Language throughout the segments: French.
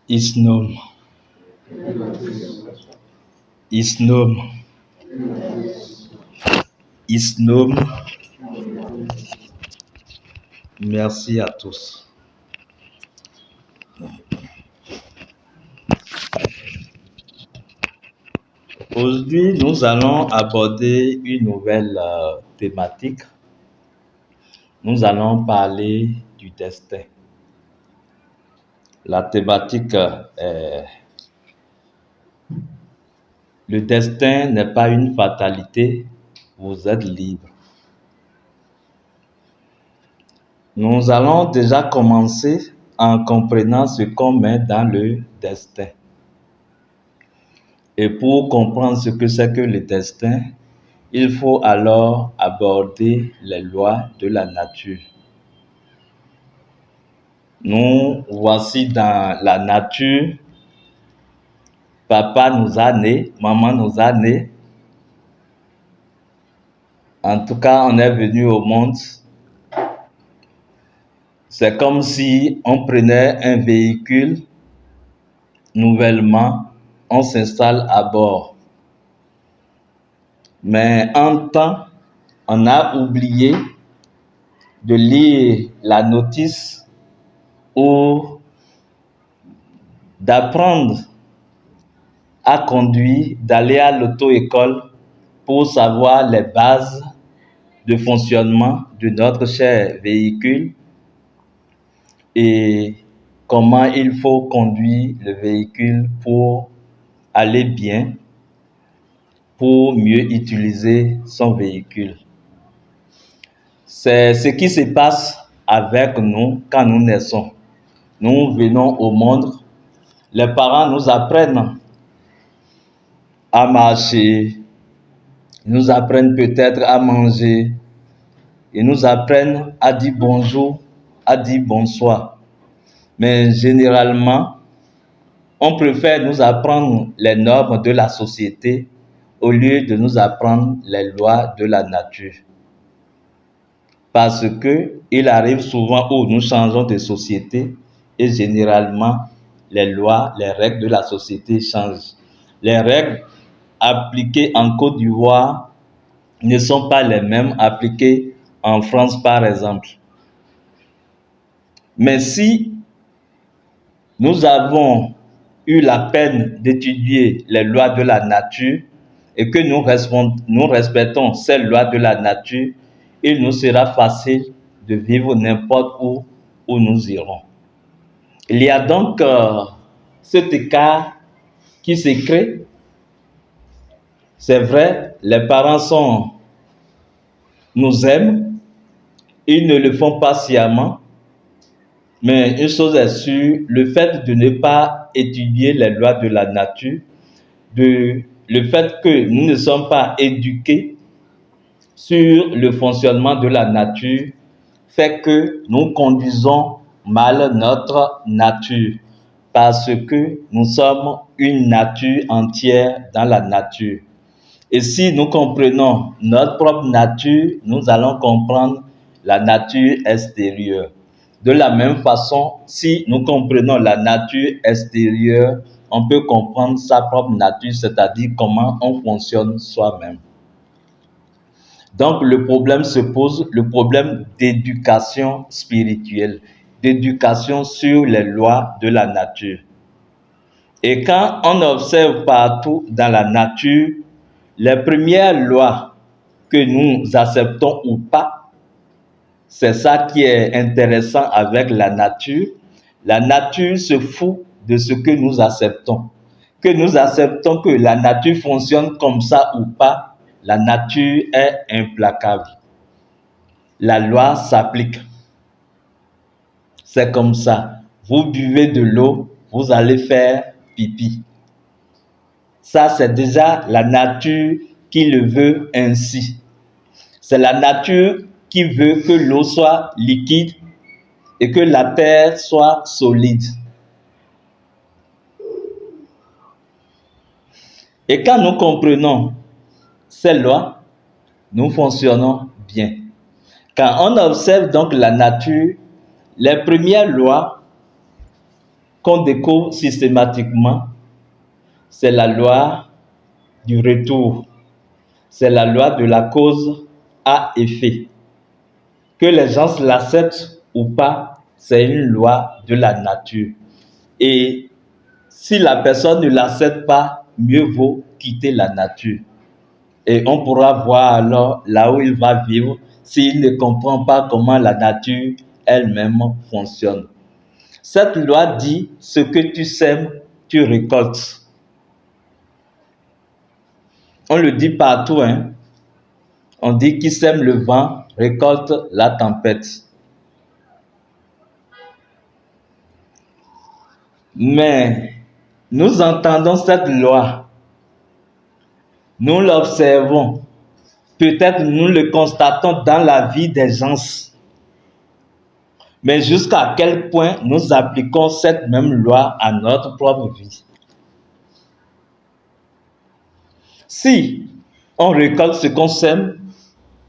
Isnom. Isnom. Isnom. Merci à tous. Aujourd'hui, nous allons aborder une nouvelle thématique. Nous allons parler du destin. La thématique est: le destin n'est pas une fatalité, vous êtes libre. Nous allons déjà commencer en comprenant ce qu'on met dans le destin. Et pour comprendre ce que c'est que le destin, il faut alors aborder les lois de la nature. Nous voici dans la nature. Papa nous a nés, maman nous a nés. En tout cas, on est venu au monde. C'est comme si on prenait un véhicule nouvellement, on s'installe à bord. Mais en temps, on a oublié de lire la notice ou d'apprendre à conduire, d'aller à l'auto-école pour savoir les bases de fonctionnement de notre cher véhicule et comment il faut conduire le véhicule pour aller bien, pour mieux utiliser son véhicule. C'est ce qui se passe avec nous quand nous naissons. Nous venons au monde, les parents nous apprennent à marcher, nous apprennent peut-être à manger, ils nous apprennent à dire bonjour, à dire bonsoir. Mais généralement, on préfère nous apprendre les normes de la société au lieu de nous apprendre les lois de la nature. Parce que il arrive souvent où nous changeons de société et généralement les lois, les règles de la société changent. Les règles appliquées en Côte d'Ivoire ne sont pas les mêmes appliquées en France par exemple. Mais si nous avons eu la peine d'étudier les lois de la nature et que nous respectons ces lois de la nature, il nous sera facile de vivre n'importe où nous irons. Il y a donc cet écart qui se crée. C'est vrai, les parents nous aiment, ils ne le font pas sciemment, mais une chose est sûre, le fait de ne pas étudier les lois de la nature, le fait que nous ne sommes pas éduqués sur le fonctionnement de la nature, fait que nous conduisons mal notre nature, parce que nous sommes une nature entière dans la nature. Et si nous comprenons notre propre nature, nous allons comprendre la nature extérieure. De la même façon, si nous comprenons la nature extérieure, on peut comprendre sa propre nature, c'est-à-dire comment on fonctionne soi-même. Donc le problème se pose, le problème d'éducation spirituelle, d'éducation sur les lois de la nature. Et quand on observe partout dans la nature, les premières lois que nous acceptons ou pas, c'est ça qui est intéressant avec la nature. La nature se fout de ce que nous acceptons. Que nous acceptons que la nature fonctionne comme ça ou pas, la nature est implacable. La loi s'applique. C'est comme ça. Vous buvez de l'eau, vous allez faire pipi. Ça, c'est déjà la nature qui le veut ainsi. C'est la nature qui veut que l'eau soit liquide et que la terre soit solide. Et quand nous comprenons ces lois, nous fonctionnons bien. Quand on observe donc la nature, les premières lois qu'on découvre systématiquement, c'est la loi du retour. C'est la loi de la cause à effet. Que les gens l'acceptent ou pas, c'est une loi de la nature. Et si la personne ne l'accepte pas, mieux vaut quitter la nature. Et on pourra voir alors là où il va vivre s'il ne comprend pas comment la nature elle-même fonctionne. Cette loi dit, ce que tu sèmes, tu récoltes. On le dit partout, hein. On dit qui sème le vent récolte la tempête. Mais nous entendons cette loi, nous l'observons, peut-être nous le constatons dans la vie des gens. Mais jusqu'à quel point nous appliquons cette même loi à notre propre vie? Si on récolte ce qu'on sème,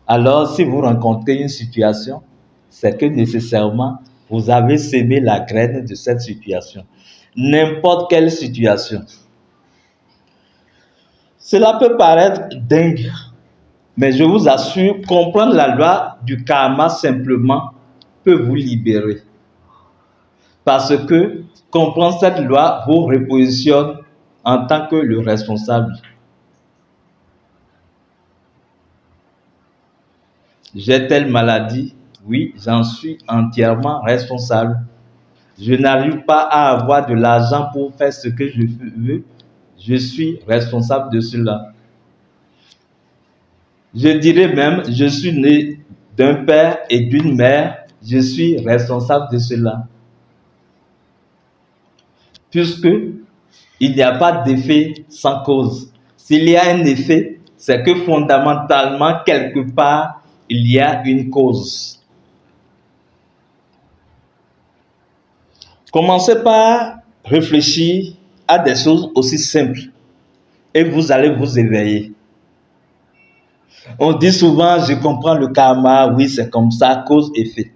alors si vous rencontrez une situation, c'est que nécessairement vous avez sémé la graine de cette situation. N'importe quelle situation. Cela peut paraître dingue, mais je vous assure, comprendre la loi du karma simplement peut vous libérer. Parce que comprendre cette loi vous repositionne en tant que le responsable. J'ai telle maladie, oui, j'en suis entièrement responsable. Je n'arrive pas à avoir de l'argent pour faire ce que je veux, je suis responsable de cela. Je dirais même, je suis né d'un père et d'une mère, je suis responsable de cela. Puisque il n'y a pas d'effet sans cause. S'il y a un effet, c'est que fondamentalement, quelque part, il y a une cause. Commencez par réfléchir à des choses aussi simples et vous allez vous éveiller. On dit souvent, je comprends le karma, oui, c'est comme ça, cause-effet.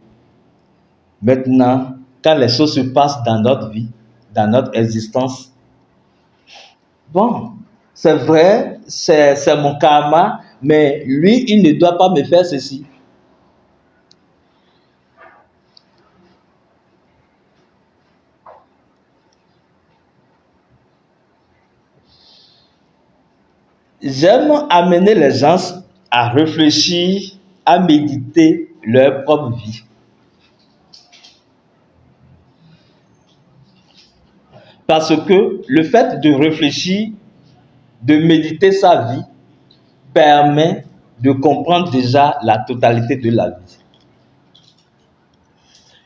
Maintenant, quand les choses se passent dans notre vie, dans notre existence, bon, c'est vrai, c'est mon karma, mais lui, il ne doit pas me faire ceci. J'aime amener les gens à réfléchir, à méditer leur propre vie. Parce que le fait de réfléchir, de méditer sa vie, permet de comprendre déjà la totalité de la vie.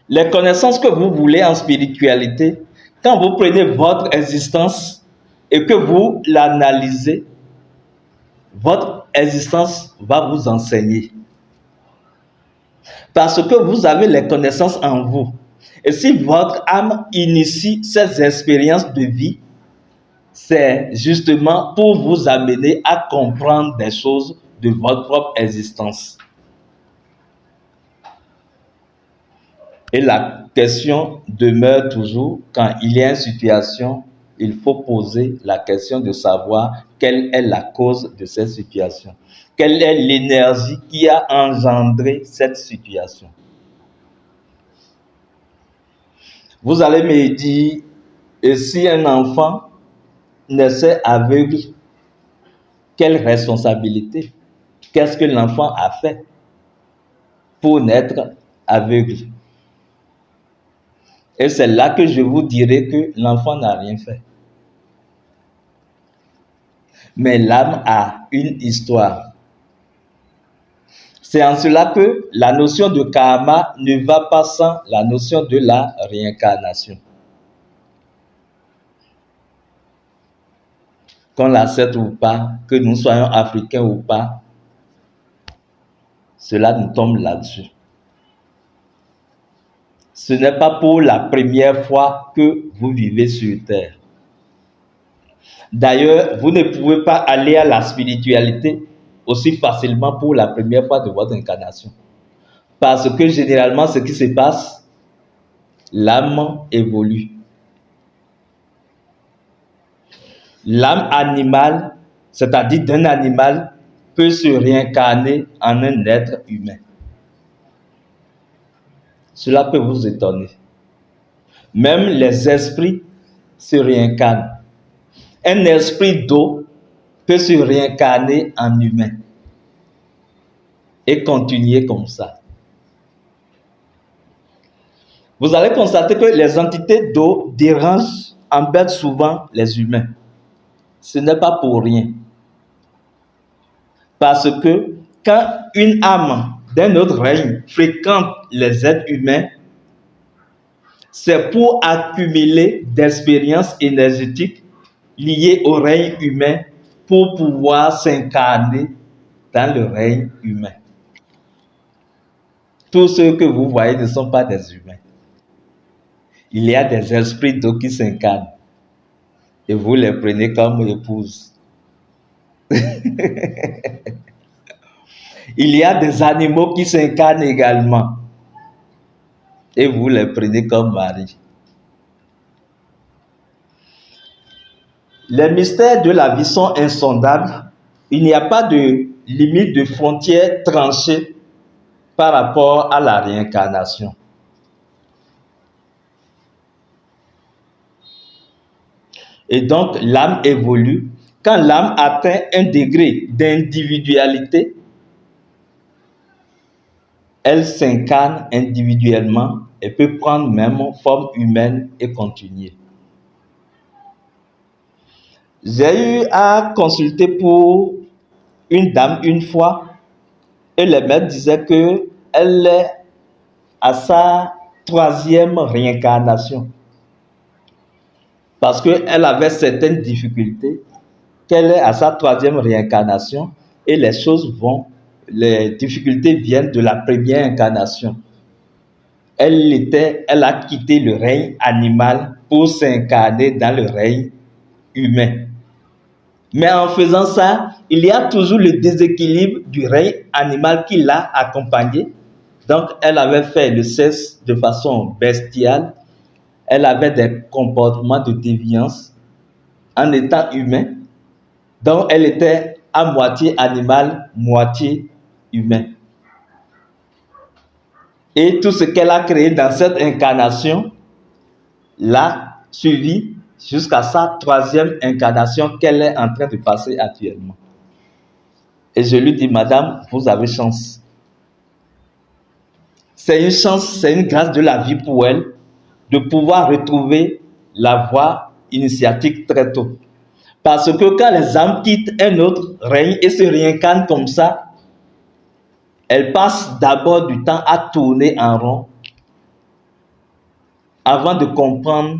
Les connaissances que vous voulez en spiritualité, quand vous prenez votre existence et que vous l'analysez, votre existence va vous enseigner. Parce que vous avez les connaissances en vous. Et si votre âme initie ces expériences de vie, c'est justement pour vous amener à comprendre des choses de votre propre existence. Et la question demeure toujours, quand il y a une situation, il faut poser la question de savoir quelle est la cause de cette situation. Quelle est l'énergie qui a engendré cette situation? Vous allez me dire, et si un enfant naissait aveugle, quelle responsabilité? Qu'est-ce que l'enfant a fait pour naître aveugle? Et c'est là que je vous dirai que l'enfant n'a rien fait. Mais l'âme a une histoire. C'est en cela que la notion de karma ne va pas sans la notion de la réincarnation. Qu'on l'accepte ou pas, que nous soyons africains ou pas, cela nous tombe là-dessus. Ce n'est pas pour la première fois que vous vivez sur Terre. D'ailleurs, vous ne pouvez pas aller à la spiritualité aussi facilement pour la première fois de votre incarnation. Parce que généralement, ce qui se passe, l'âme évolue. L'âme animale, c'est-à-dire d'un animal, peut se réincarner en un être humain. Cela peut vous étonner. Même les esprits se réincarnent. Un esprit d'eau peut se réincarner en humain et continuer comme ça. Vous allez constater que les entités d'eau dérangent, embêtent souvent les humains. Ce n'est pas pour rien. Parce que quand une âme d'un autre règne fréquente les êtres humains, c'est pour accumuler d'expériences énergétiques liées au règne humain pour pouvoir s'incarner dans le règne humain. Tous ceux que vous voyez ne sont pas des humains. Il y a des esprits d'eau qui s'incarnent et vous les prenez comme épouses. Il y a des animaux qui s'incarnent également et vous les prenez comme mari. Les mystères de la vie sont insondables. Il n'y a pas de limite de frontière tranchée par rapport à la réincarnation. Et donc, l'âme évolue. Quand l'âme atteint un degré d'individualité, elle s'incarne individuellement et peut prendre même forme humaine et continuer. J'ai eu à consulter pour une dame une fois et le maître disait qu'elle est à sa 3e réincarnation. Parce qu'elle avait certaines difficultés, qu'elle est à sa 3e réincarnation et les difficultés viennent de la première incarnation. Elle a quitté le règne animal pour s'incarner dans le règne humain. Mais en faisant ça, il y a toujours le déséquilibre du règne animal qui l'a accompagné. Donc, elle avait fait le sexe de façon bestiale. Elle avait des comportements de déviance en étant humain. Donc, elle était à moitié animale, moitié humain. Et tout ce qu'elle a créé dans cette incarnation l'a suivi jusqu'à sa 3e incarnation qu'elle est en train de passer actuellement. Et je lui dis, madame, vous avez chance. C'est une chance, c'est une grâce de la vie pour elle de pouvoir retrouver la voie initiatique très tôt. Parce que quand les âmes quittent un autre règne et se réincarnent comme ça, elles passent d'abord du temps à tourner en rond avant de comprendre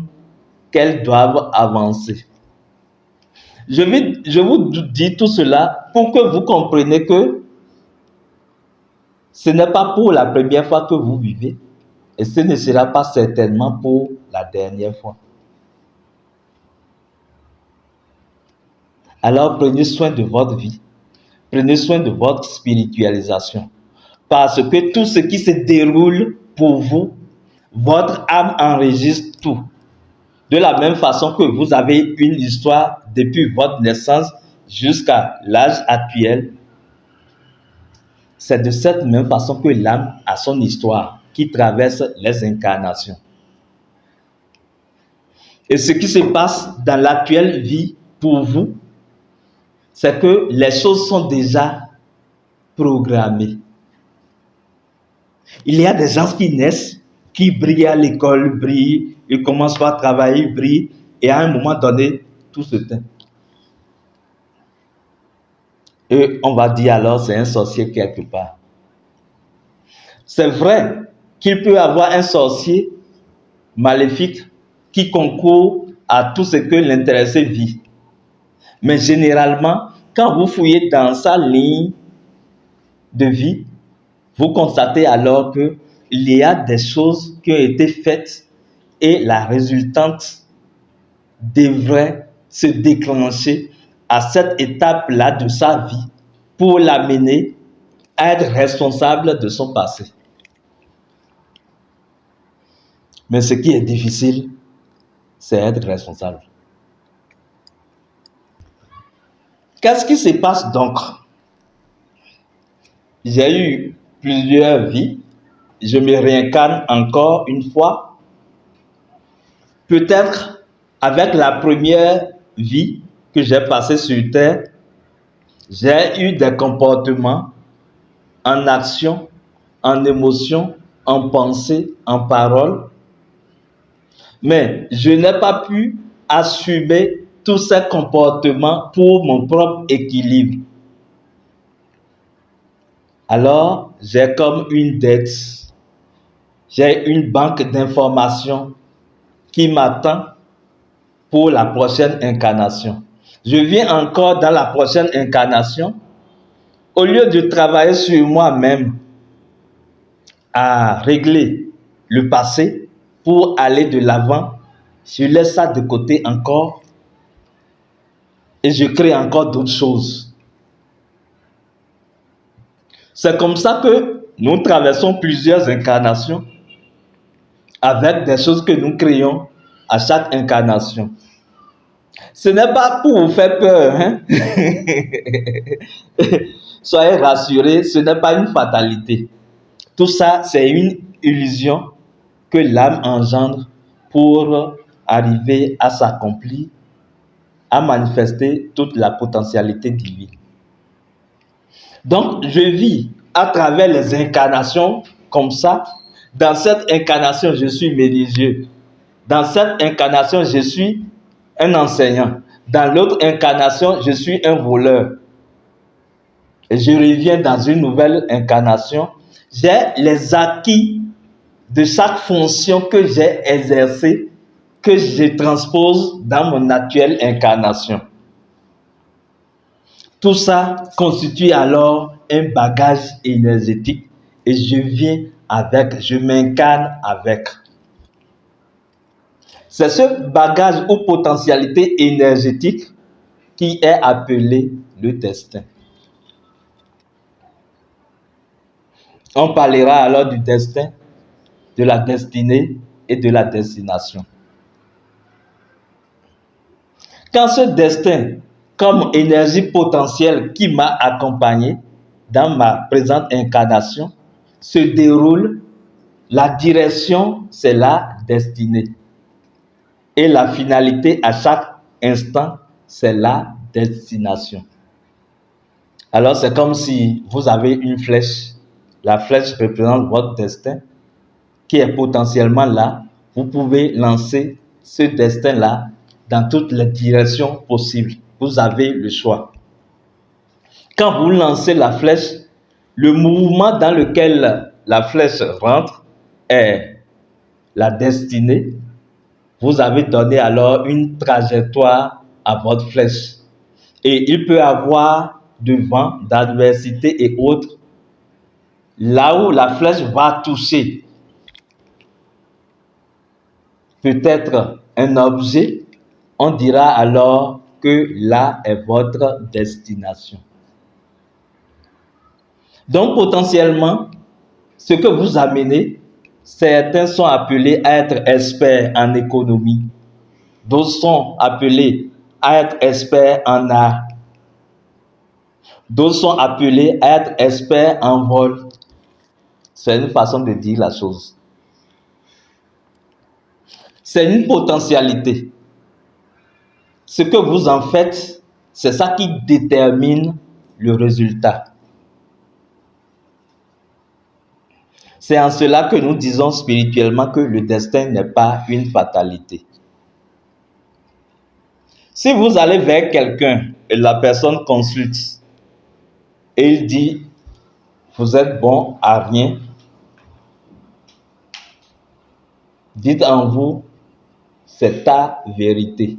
qu'elles doivent avancer. Je vous dis tout cela pour que vous compreniez que ce n'est pas pour la première fois que vous vivez et ce ne sera pas certainement pour la dernière fois. Alors prenez soin de votre vie, prenez soin de votre spiritualisation parce que tout ce qui se déroule pour vous, votre âme enregistre tout. De la même façon que vous avez une histoire depuis votre naissance jusqu'à l'âge actuel, c'est de cette même façon que l'âme a son histoire qui traverse les incarnations. Et ce qui se passe dans l'actuelle vie pour vous, c'est que les choses sont déjà programmées. Il y a des gens qui naissent, qui brillent à l'école, brillent, ils commencent par travailler, brillent, et à un moment donné, tout se tait. Et on va dire alors c'est un sorcier quelque part. C'est vrai qu'il peut y avoir un sorcier maléfique qui concourt à tout ce que l'intéressé vit. Mais généralement, quand vous fouillez dans sa ligne de vie, vous constatez alors qu'il y a des choses qui ont été faites et la résultante devrait se déclencher à cette étape-là de sa vie pour l'amener à être responsable de son passé. Mais ce qui est difficile, c'est être responsable. Qu'est-ce qui se passe donc? J'ai eu plusieurs vies. Je me réincarne encore une fois. Peut-être avec la première vie que j'ai passée sur Terre, j'ai eu des comportements en action, en émotion, en pensée, en parole. Mais je n'ai pas pu assumer tous ces comportements pour mon propre équilibre. Alors, j'ai comme une dette. J'ai une banque d'informations qui m'attend pour la prochaine incarnation. Je viens encore dans la prochaine incarnation. Au lieu de travailler sur moi-même à régler le passé pour aller de l'avant, je laisse ça de côté encore et je crée encore d'autres choses. C'est comme ça que nous traversons plusieurs incarnations avec des choses que nous créons à chaque incarnation. Ce n'est pas pour vous faire peur, hein? Soyez rassurés, ce n'est pas une fatalité. Tout ça, c'est une illusion que l'âme engendre pour arriver à s'accomplir, à manifester toute la potentialité divine. Donc, je vis à travers les incarnations comme ça. Dans cette incarnation, je suis religieux. Dans cette incarnation, je suis un enseignant. Dans l'autre incarnation, je suis un voleur. Et je reviens dans une nouvelle incarnation. J'ai les acquis de chaque fonction que j'ai exercée, que je transpose dans mon actuelle incarnation. Tout ça constitue alors un bagage énergétique et je viens avec, je m'incarne avec. C'est ce bagage ou potentialité énergétique qui est appelé le destin. On parlera alors du destin, de la destinée et de la destination. Quand ce destin, comme énergie potentielle qui m'a accompagné dans ma présente incarnation, se déroule, la direction, c'est la destinée. Et la finalité à chaque instant, c'est la destination. Alors c'est comme si vous avez une flèche. La flèche représente votre destin qui est potentiellement là. Vous pouvez lancer ce destin-là dans toutes les directions possibles. Vous avez le choix. Quand vous lancez la flèche, le mouvement dans lequel la flèche rentre est la destinée. Vous avez donné alors une trajectoire à votre flèche. Et il peut y avoir de vent, d'adversité et autres. Là où la flèche va toucher peut-être un objet, on dira alors que là est votre destination. Donc potentiellement, ce que vous amenez, certains sont appelés à être experts en économie, d'autres sont appelés à être experts en art, d'autres sont appelés à être experts en vol. C'est une façon de dire la chose. C'est une potentialité. Ce que vous en faites, c'est ça qui détermine le résultat. C'est en cela que nous disons spirituellement que le destin n'est pas une fatalité. Si vous allez vers quelqu'un et la personne consulte et il dit « vous êtes bon à rien », dites en vous « c'est ta vérité ».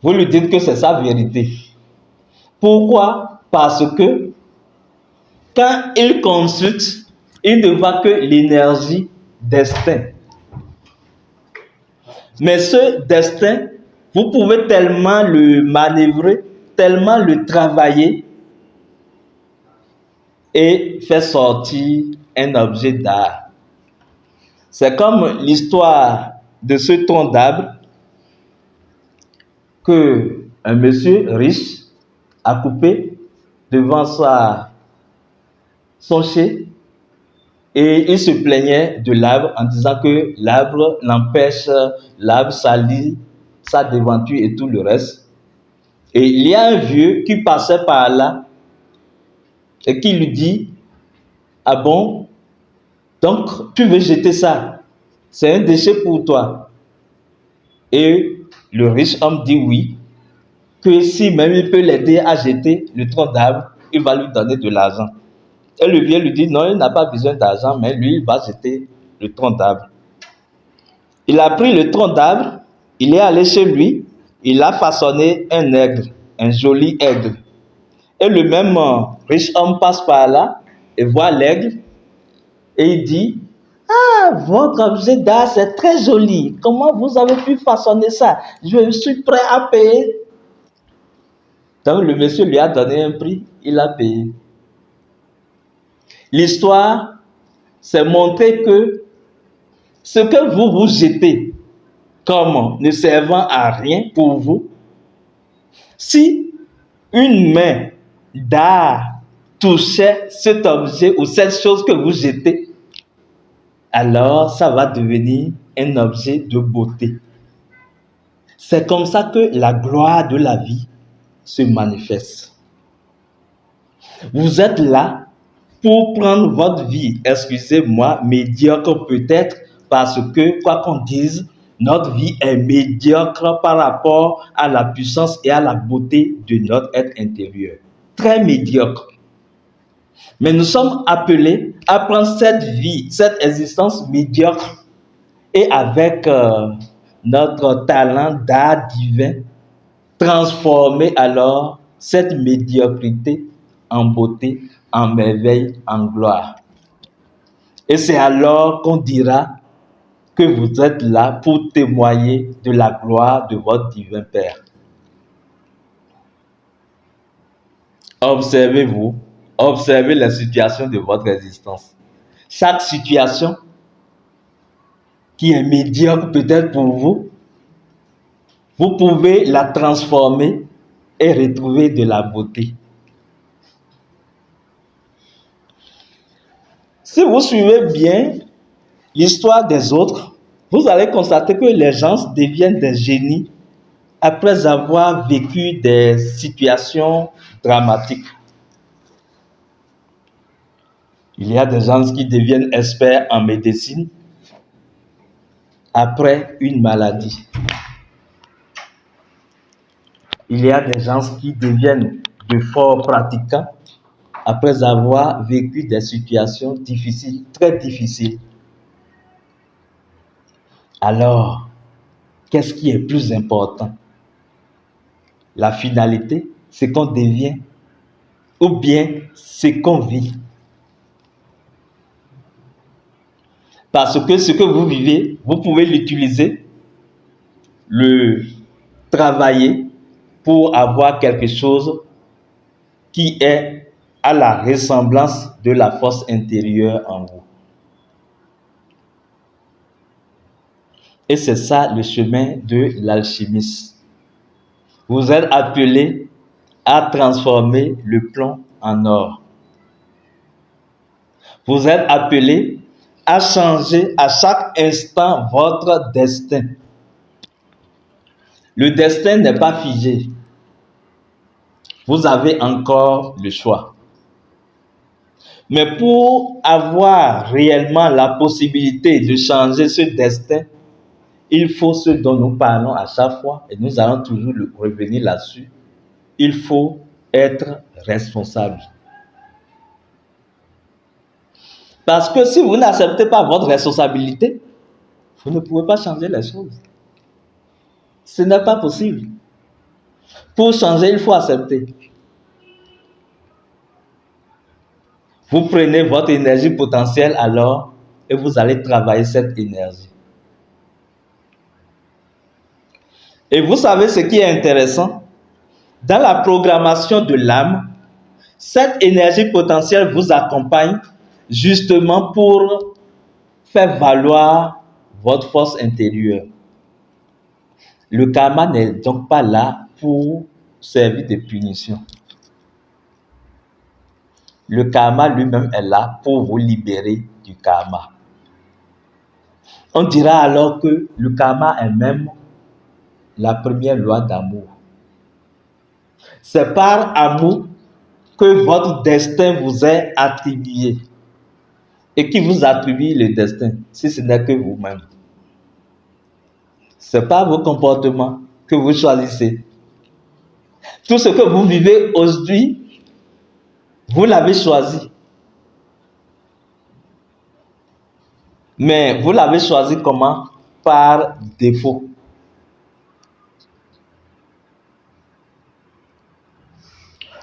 Vous lui dites que c'est sa vérité. Pourquoi? Parce que quand il consulte, il ne voit que l'énergie destin. Mais ce destin, vous pouvez tellement le manœuvrer, tellement le travailler et faire sortir un objet d'art. C'est comme l'histoire de ce tronc d'arbre. qu'un monsieur riche a coupé devant son chai et il se plaignait de l'arbre en disant que l'arbre salit sa devanture et tout le reste. Et il y a un vieux qui passait par là et qui lui dit, ah bon, donc tu veux jeter ça, c'est un déchet pour toi. Et le riche homme dit oui, que si même il peut l'aider à jeter le tronc d'arbre, il va lui donner de l'argent. Et le vieux lui dit non, il n'a pas besoin d'argent, mais lui, il va jeter le tronc d'arbre. Il a pris le tronc d'arbre, il est allé chez lui, il a façonné un aigle, un joli aigle. Et le même riche homme passe par là et voit l'aigle et il dit, ah, votre objet d'art, c'est très joli. Comment vous avez pu façonner ça? Je suis prêt à payer. Donc le monsieur lui a donné un prix, il a payé. L'histoire, c'est montrer que ce que vous jetez comme ne servant à rien pour vous, si une main d'art touchait cet objet ou cette chose que vous jetez, alors ça va devenir un objet de beauté. C'est comme ça que la gloire de la vie se manifeste. Vous êtes là pour prendre votre vie, excusez-moi, médiocre peut-être, parce que, quoi qu'on dise, notre vie est médiocre par rapport à la puissance et à la beauté de notre être intérieur. Très médiocre. Mais nous sommes appelés à prendre cette vie, cette existence médiocre et avec notre talent d'art divin, transformer alors cette médiocrité en beauté, en merveille, en gloire. Et c'est alors qu'on dira que vous êtes là pour témoigner de la gloire de votre divin Père. Observez-vous, observez la situation de votre existence. Chaque situation qui est médiocre peut-être pour vous, vous pouvez la transformer et retrouver de la beauté. Si vous suivez bien l'histoire des autres, vous allez constater que les gens deviennent des génies après avoir vécu des situations dramatiques. Il y a des gens qui deviennent experts en médecine après une maladie. Il y a des gens qui deviennent de forts pratiquants après avoir vécu des situations difficiles, très difficiles. Alors, qu'est-ce qui est plus important? La finalité, c'est qu'on devient, ou bien c'est qu'on vit. Parce que ce que vous vivez, vous pouvez l'utiliser, le travailler pour avoir quelque chose qui est à la ressemblance de la force intérieure en vous. Et c'est ça le chemin de l'alchimiste. Vous êtes appelé à transformer le plomb en or. Vous êtes appelé à changer à chaque instant votre destin. Le destin n'est pas figé. Vous avez encore le choix. Mais pour avoir réellement la possibilité de changer ce destin, il faut ce dont nous parlons à chaque fois, et nous allons toujours revenir là-dessus, il faut être responsable. Parce que si vous n'acceptez pas votre responsabilité, vous ne pouvez pas changer les choses. Ce n'est pas possible. Pour changer, il faut accepter. Vous prenez votre énergie potentielle alors et vous allez travailler cette énergie. Et vous savez ce qui est intéressant? Dans la programmation de l'âme, cette énergie potentielle vous accompagne justement pour faire valoir votre force intérieure. Le karma n'est donc pas là pour servir de punition. Le karma lui-même est là pour vous libérer du karma. On dira alors que le karma est même la première loi d'amour. C'est par amour que votre destin vous est attribué. Et qui vous attribue le destin, si ce n'est que vous-même. C'est pas vos comportements que vous choisissez. Tout ce que vous vivez aujourd'hui, vous l'avez choisi. Mais vous l'avez choisi comment? Par défaut.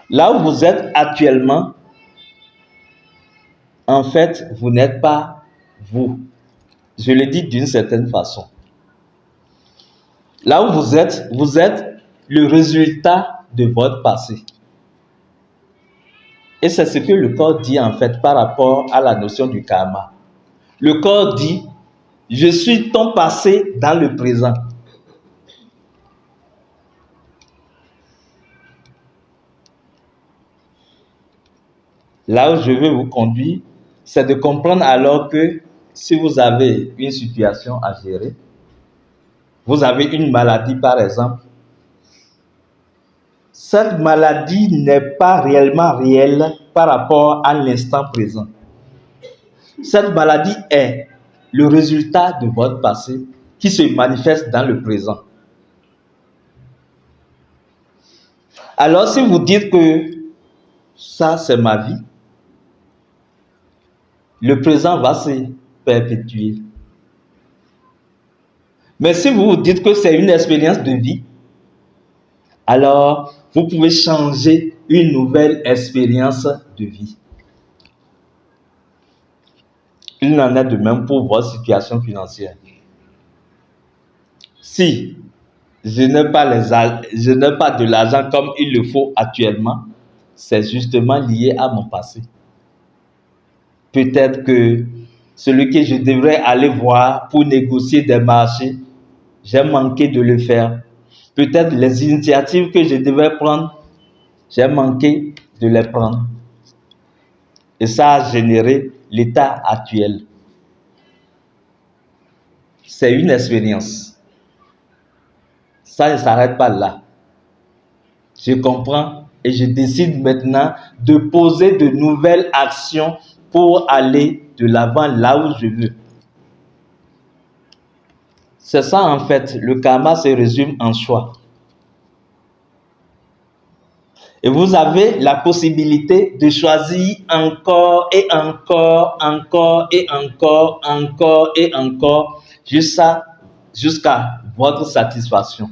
Là où vous êtes actuellement, en fait, vous n'êtes pas vous. Je le dis d'une certaine façon. Là où vous êtes le résultat de votre passé. Et c'est ce que le corps dit en fait par rapport à la notion du karma. Le corps dit, je suis ton passé dans le présent. Là où je veux vous conduire, c'est de comprendre alors que si vous avez une situation à gérer, vous avez une maladie par exemple, cette maladie n'est pas réellement réelle par rapport à l'instant présent. Cette maladie est le résultat de votre passé qui se manifeste dans le présent. Alors si vous dites que ça c'est ma vie, le présent va se perpétuer. Mais si vous vous dites que c'est une expérience de vie, alors vous pouvez changer une nouvelle expérience de vie. Il en est de même pour votre situation financière. Si je n'ai pas de l'argent comme il le faut actuellement, c'est justement lié à mon passé. Peut-être que celui que je devrais aller voir pour négocier des marchés, j'ai manqué de le faire. Peut-être les initiatives que je devais prendre, j'ai manqué de les prendre. Et ça a généré l'état actuel. C'est une expérience. Ça ne s'arrête pas là. Je comprends et je décide maintenant de poser de nouvelles actions pour aller de l'avant là où je veux. C'est ça en fait, le karma se résume en choix. Et vous avez la possibilité de choisir encore et encore, encore et encore, encore et encore, jusqu'à votre satisfaction.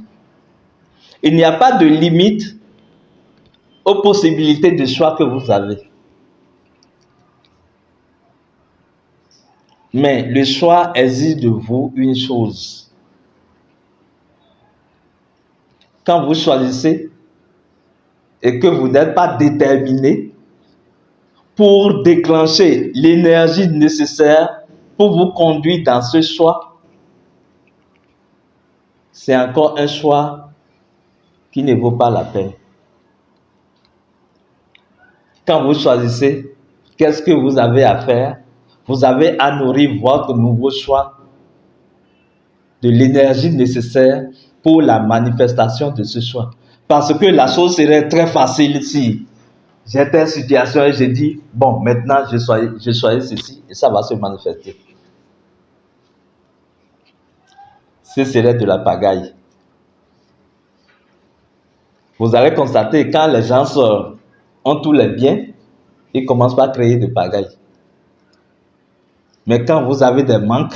Il n'y a pas de limite aux possibilités de choix que vous avez. Mais le choix exige de vous une chose. Quand vous choisissez et que vous n'êtes pas déterminé pour déclencher l'énergie nécessaire pour vous conduire dans ce choix, c'est encore un choix qui ne vaut pas la peine. Quand vous choisissez, qu'est-ce que vous avez à faire? Vous avez à nourrir votre nouveau choix de l'énergie nécessaire pour la manifestation de ce choix. Parce que la chose serait très facile si j'étais en situation et je dis, bon, maintenant je choisis ceci et ça va se manifester. Ce serait de la pagaille. Vous allez constater quand les gens ont tous les biens, ils commencent par créer de pagaille. Mais quand vous avez des manques,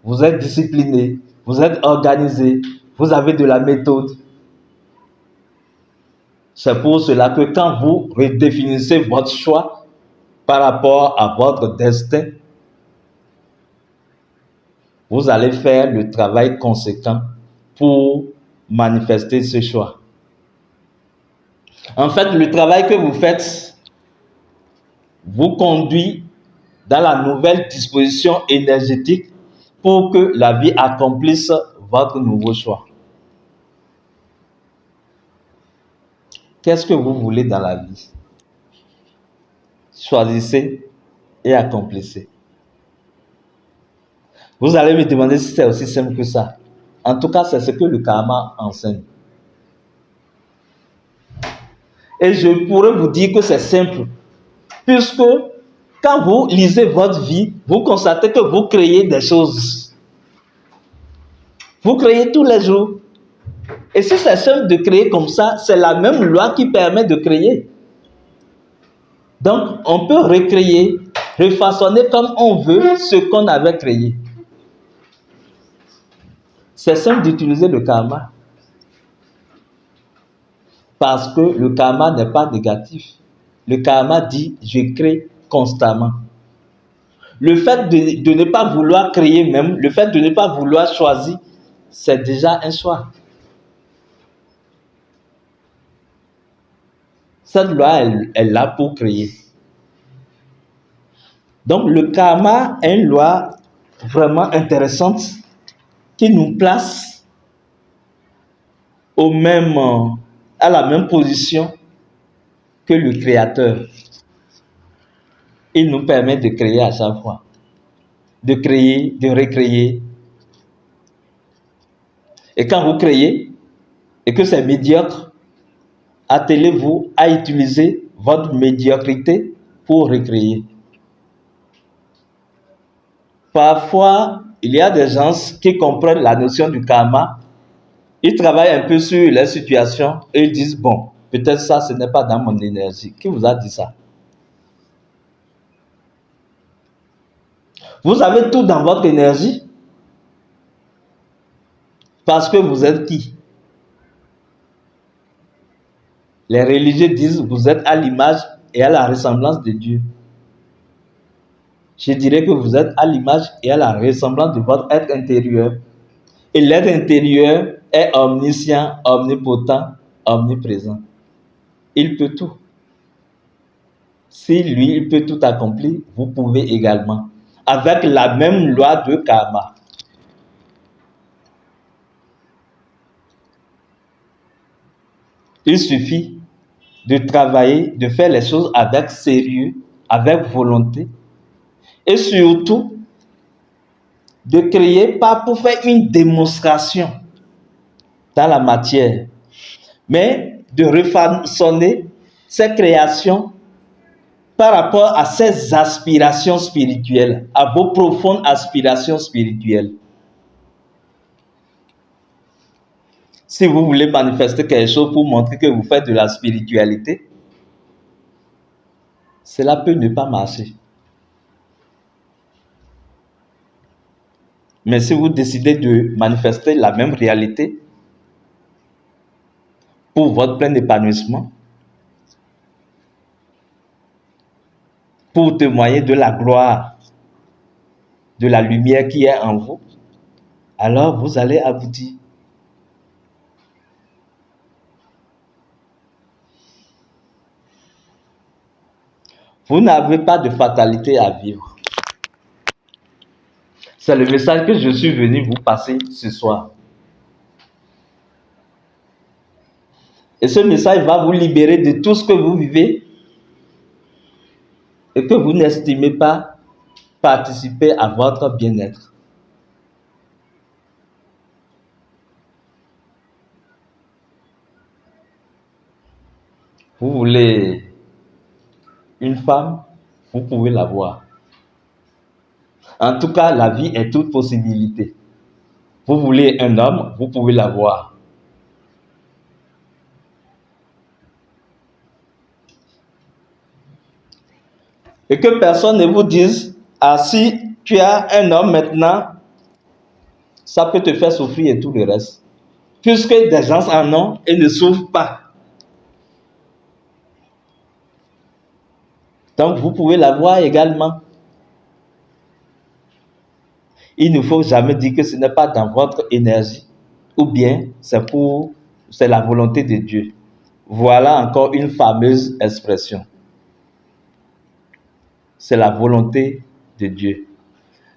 vous êtes discipliné, vous êtes organisé, vous avez de la méthode. C'est pour cela que quand vous redéfinissez votre choix par rapport à votre destin, vous allez faire le travail conséquent pour manifester ce choix. En fait, le travail que vous faites vous conduit dans la nouvelle disposition énergétique pour que la vie accomplisse votre nouveau choix. Qu'est-ce que vous voulez dans la vie? Choisissez et accomplissez. Vous allez me demander si c'est aussi simple que ça. En tout cas, c'est ce que le karma enseigne. Et je pourrais vous dire que c'est simple, puisque quand vous lisez votre vie, vous constatez que vous créez des choses. Vous créez tous les jours. Et si c'est simple de créer comme ça, c'est la même loi qui permet de créer. Donc, on peut recréer, refaçonner comme on veut ce qu'on avait créé. C'est simple d'utiliser le karma. Parce que le karma n'est pas négatif. Le karma dit, je crée constamment. Le fait de ne pas vouloir créer même, le fait de ne pas vouloir choisir, c'est déjà un choix. Cette loi, elle est là pour créer. Donc, le karma est une loi vraiment intéressante qui nous place à la même position que le Créateur. Il nous permet de créer à chaque fois. De créer, de recréer. Et quand vous créez, et que c'est médiocre, attelez-vous à utiliser votre médiocrité pour recréer. Parfois, il y a des gens qui comprennent la notion du karma. Ils travaillent un peu sur les situations et ils disent, bon, peut-être ça, ce n'est pas dans mon énergie. Qui vous a dit ça? Vous avez tout dans votre énergie parce que vous êtes qui? Les religieux disent, vous êtes à l'image et à la ressemblance de Dieu. Je dirais que vous êtes à l'image et à la ressemblance de votre être intérieur. Et l'être intérieur est omniscient, omnipotent, omniprésent. Il peut tout. Si lui, il peut tout accomplir, vous pouvez également. Avec la même loi de karma. Il suffit de travailler, de faire les choses avec sérieux, avec volonté. Et surtout, de créer pas pour faire une démonstration dans la matière, mais de refaçonner ces créations par rapport à ces aspirations spirituelles, à vos profondes aspirations spirituelles. Si vous voulez manifester quelque chose pour montrer que vous faites de la spiritualité, cela peut ne pas marcher. Mais si vous décidez de manifester la même réalité pour votre plein épanouissement, pour témoigner de la gloire, de la lumière qui est en vous, alors vous allez aboutir. Vous n'avez pas de fatalité à vivre. C'est le message que je suis venu vous passer ce soir. Et ce message va vous libérer de tout ce que vous vivez et que vous n'estimez pas participer à votre bien-être. Vous voulez une femme, vous pouvez l'avoir. En tout cas, la vie est toute possibilité. Vous voulez un homme, vous pouvez l'avoir. Et que personne ne vous dise, ah si tu as un homme maintenant, ça peut te faire souffrir et tout le reste. Puisque des gens en ont et ne souffrent pas. Donc vous pouvez l'avoir également. Il ne faut jamais dire que ce n'est pas dans votre énergie ou bien c'est la volonté de Dieu. Voilà encore une fameuse expression. C'est la volonté de Dieu.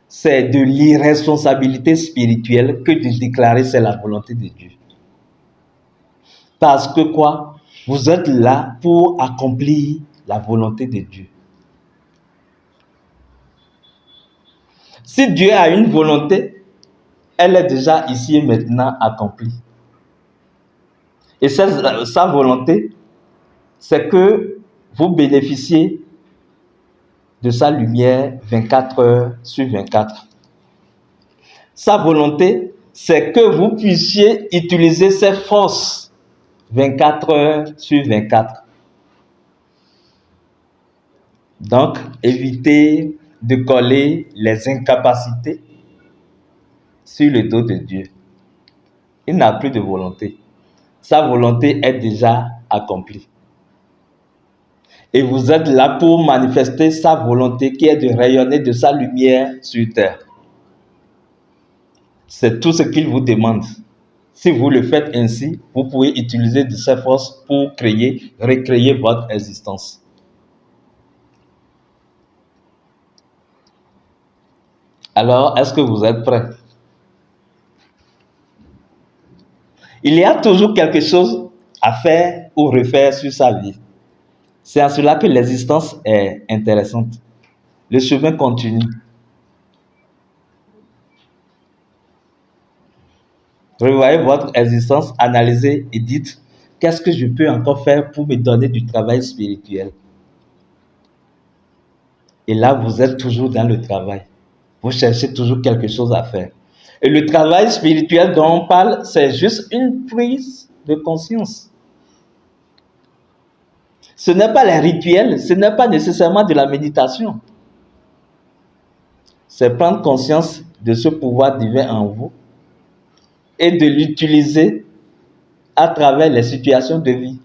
C'est de l'irresponsabilité spirituelle que de déclarer c'est la volonté de Dieu. Parce que quoi? Vous êtes là pour accomplir la volonté de Dieu. Si Dieu a une volonté, elle est déjà ici et maintenant accomplie. Et sa volonté, c'est que vous bénéficiez de sa lumière 24 heures sur 24. Sa volonté, c'est que vous puissiez utiliser ses forces 24 heures sur 24. Donc, évitez de coller les incapacités sur le dos de Dieu. Il n'a plus de volonté. Sa volonté est déjà accomplie. Et vous êtes là pour manifester sa volonté qui est de rayonner de sa lumière sur terre. C'est tout ce qu'il vous demande. Si vous le faites ainsi, vous pouvez utiliser de ces forces pour recréer votre existence. Alors, est-ce que vous êtes prêts? Il y a toujours quelque chose à faire ou refaire sur sa vie. C'est en cela que l'existence est intéressante. Le chemin continue. Revoyez votre existence, analysez et dites qu'est-ce que je peux encore faire pour me donner du travail spirituel. Et là, vous êtes toujours dans le travail. Vous cherchez toujours quelque chose à faire. Et le travail spirituel dont on parle, c'est juste une prise de conscience. Ce n'est pas les rituels, ce n'est pas nécessairement de la méditation. C'est prendre conscience de ce pouvoir divin en vous et de l'utiliser à travers les situations de vie.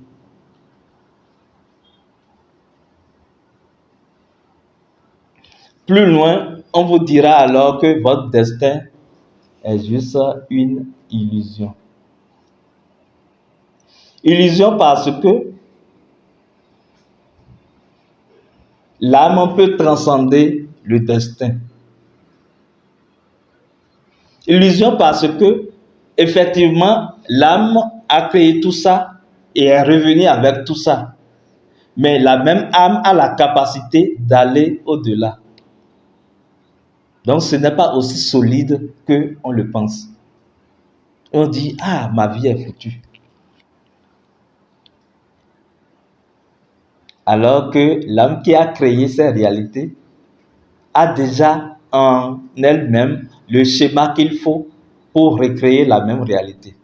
Plus loin, on vous dira alors que votre destin est juste une illusion. Illusion parce que l'âme peut transcender le destin. Illusion parce que, effectivement, l'âme a créé tout ça et est revenue avec tout ça. Mais la même âme a la capacité d'aller au-delà. Donc, ce n'est pas aussi solide qu'on le pense. On dit, ah, ma vie est foutue. Alors que l'âme qui a créé ces réalités a déjà en elle-même le schéma qu'il faut pour recréer la même réalité.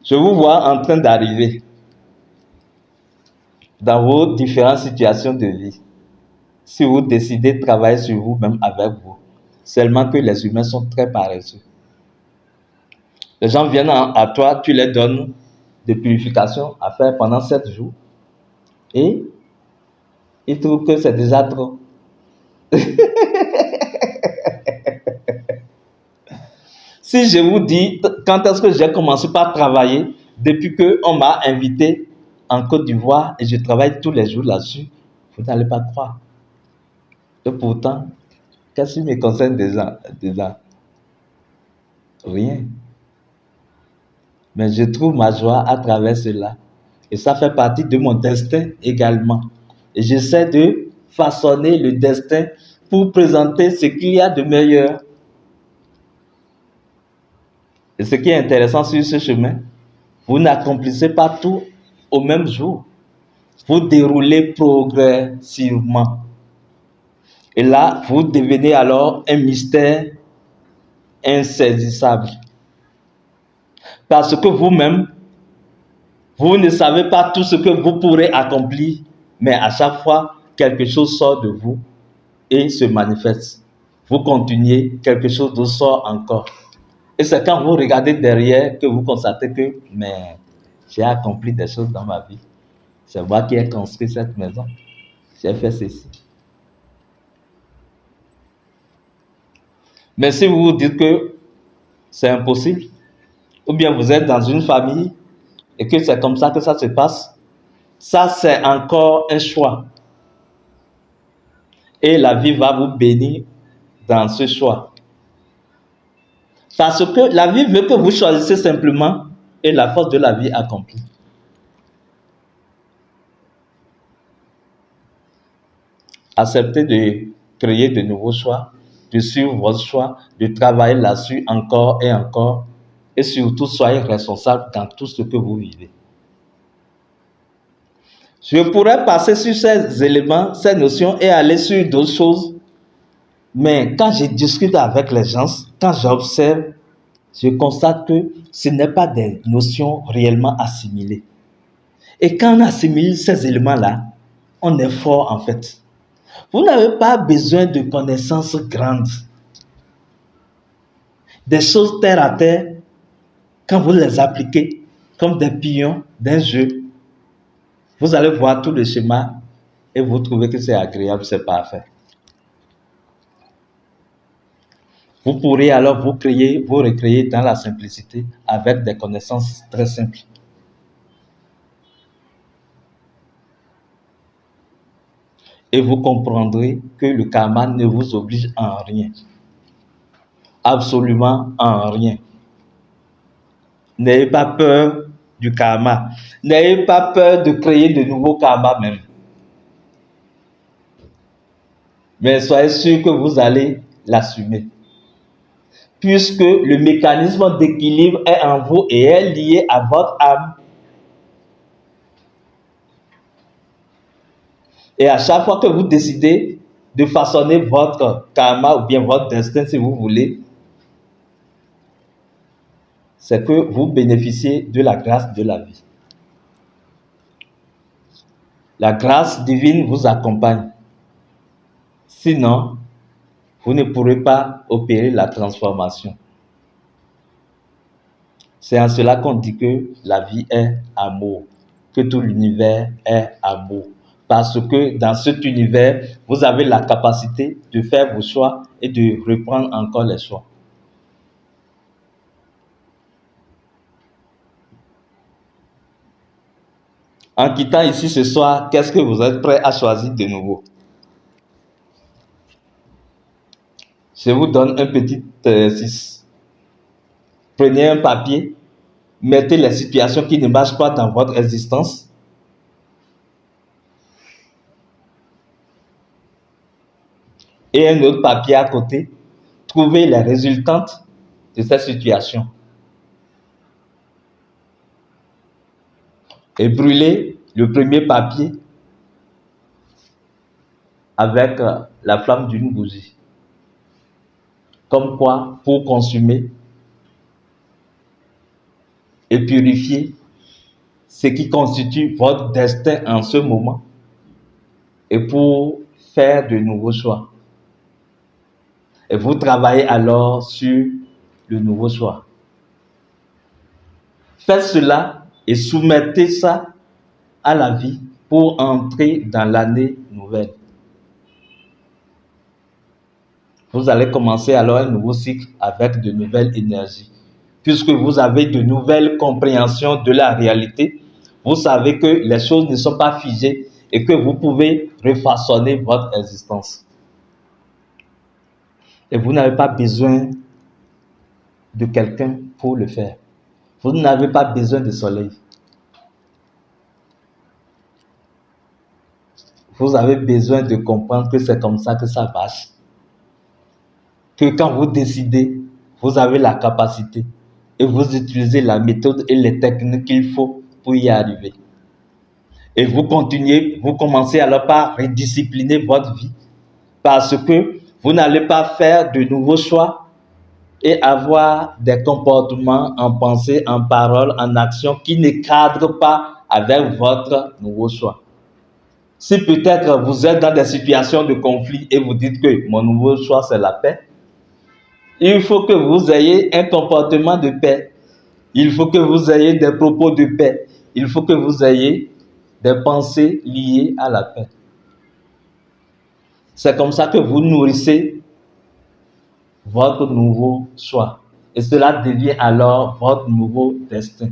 Je vous vois en train d'arriver dans vos différentes situations de vie. Si vous décidez de travailler sur vous-même avec vous, seulement que les humains sont très paresseux. Les gens viennent à toi, tu les donnes des purifications à faire pendant 7 jours et ils trouvent que c'est déjà trop. Si je vous dis quand est-ce que j'ai commencé par travailler, depuis qu'on m'a invité en Côte d'Ivoire et je travaille tous les jours là-dessus, vous n'allez pas croire. Et pourtant, qu'est-ce qui me concerne déjà? Rien. Mais je trouve ma joie à travers cela. Et ça fait partie de mon destin également. Et j'essaie de façonner le destin pour présenter ce qu'il y a de meilleur. Et ce qui est intéressant sur ce chemin, vous n'accomplissez pas tout au même jour. Vous déroulez progressivement. Et là, vous devenez alors un mystère insaisissable. Parce que vous-même, vous ne savez pas tout ce que vous pourrez accomplir, mais à chaque fois, quelque chose sort de vous et se manifeste. Vous continuez, quelque chose d'autre sort encore. Et c'est quand vous regardez derrière que vous constatez que, mais j'ai accompli des choses dans ma vie. C'est moi qui ai construit cette maison. J'ai fait ceci. Mais si vous vous dites que c'est impossible, ou bien vous êtes dans une famille et que c'est comme ça que ça se passe, ça c'est encore un choix. Et la vie va vous bénir dans ce choix. Parce que la vie veut que vous choisissez simplement et la force de la vie accomplit. Acceptez de créer de nouveaux choix, de suivre votre choix, de travailler là-dessus encore et encore. Et surtout, soyez responsable dans tout ce que vous vivez. Je pourrais passer sur ces éléments, ces notions et aller sur d'autres choses. Mais quand je discute avec les gens, quand j'observe, je constate que ce n'est pas des notions réellement assimilées. Et quand on assimile ces éléments-là, on est fort en fait. Vous n'avez pas besoin de connaissances grandes. Des choses terre à terre, quand vous les appliquez comme des pions d'un jeu, vous allez voir tout le schéma et vous trouvez que c'est agréable, c'est parfait. Vous pourrez alors vous recréer dans la simplicité avec des connaissances très simples. Et vous comprendrez que le karma ne vous oblige en rien. Absolument en rien. N'ayez pas peur du karma. N'ayez pas peur de créer de nouveaux karmas même. Mais soyez sûr que vous allez l'assumer. Puisque le mécanisme d'équilibre est en vous et est lié à votre âme. Et à chaque fois que vous décidez de façonner votre karma ou bien votre destin, si vous voulez, c'est que vous bénéficiez de la grâce de la vie. La grâce divine vous accompagne. Sinon, vous ne pourrez pas opérer la transformation. C'est en cela qu'on dit que la vie est amour, que tout l'univers est amour. Parce que dans cet univers, vous avez la capacité de faire vos choix et de reprendre encore les choix. En quittant ici ce soir, qu'est-ce que vous êtes prêt à choisir de nouveau? Je vous donne un petit exercice. Prenez un papier, mettez les situations qui ne marchent pas dans votre existence. Et un autre papier à côté. Trouvez les résultantes de cette situation. Et brûlez le premier papier avec la flamme d'une bougie. Comme quoi, pour consumer et purifier ce qui constitue votre destin en ce moment et pour faire de nouveaux choix. Et vous travaillez alors sur le nouveau choix. Faites cela et soumettez ça à la vie pour entrer dans l'année nouvelle. Vous allez commencer alors un nouveau cycle avec de nouvelles énergies. Puisque vous avez de nouvelles compréhensions de la réalité, vous savez que les choses ne sont pas figées et que vous pouvez refaçonner votre existence. Et vous n'avez pas besoin de quelqu'un pour le faire. Vous n'avez pas besoin de soleil. Vous avez besoin de comprendre que c'est comme ça que ça marche. Que quand vous décidez, vous avez la capacité et vous utilisez la méthode et les techniques qu'il faut pour y arriver. Et vous continuez, vous commencez alors par rediscipliner votre vie parce que vous n'allez pas faire de nouveaux choix et avoir des comportements en pensée, en parole, en action qui ne cadrent pas avec votre nouveau choix. Si peut-être vous êtes dans des situations de conflit et vous dites que mon nouveau choix c'est la paix, il faut que vous ayez un comportement de paix. Il faut que vous ayez des propos de paix. Il faut que vous ayez des pensées liées à la paix. C'est comme ça que vous nourrissez votre nouveau choix. Et cela devient alors votre nouveau destin.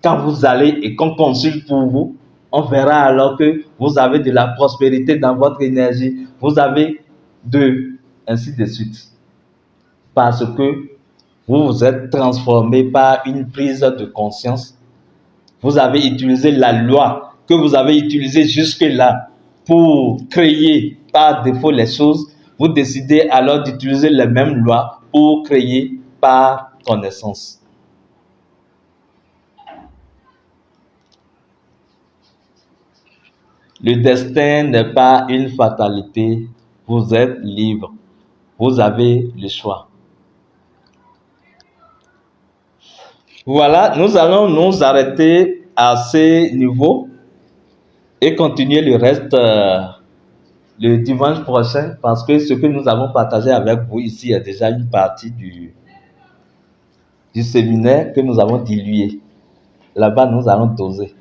Quand vous allez et qu'on consulte pour vous, on verra alors que vous avez de la prospérité dans votre énergie. Vous avez ainsi de suite. Parce que Vous vous êtes transformé par une prise de conscience. Vous avez utilisé la loi que vous avez utilisée jusque-là pour créer par défaut les choses. Vous décidez alors d'utiliser les mêmes lois pour créer par connaissance. Le destin n'est pas une fatalité. Vous êtes libre. Vous avez le choix. Voilà, nous allons nous arrêter à ce niveau et continuer le reste le dimanche prochain parce que ce que nous avons partagé avec vous ici est déjà une partie du séminaire que nous avons dilué. Là-bas, nous allons doser.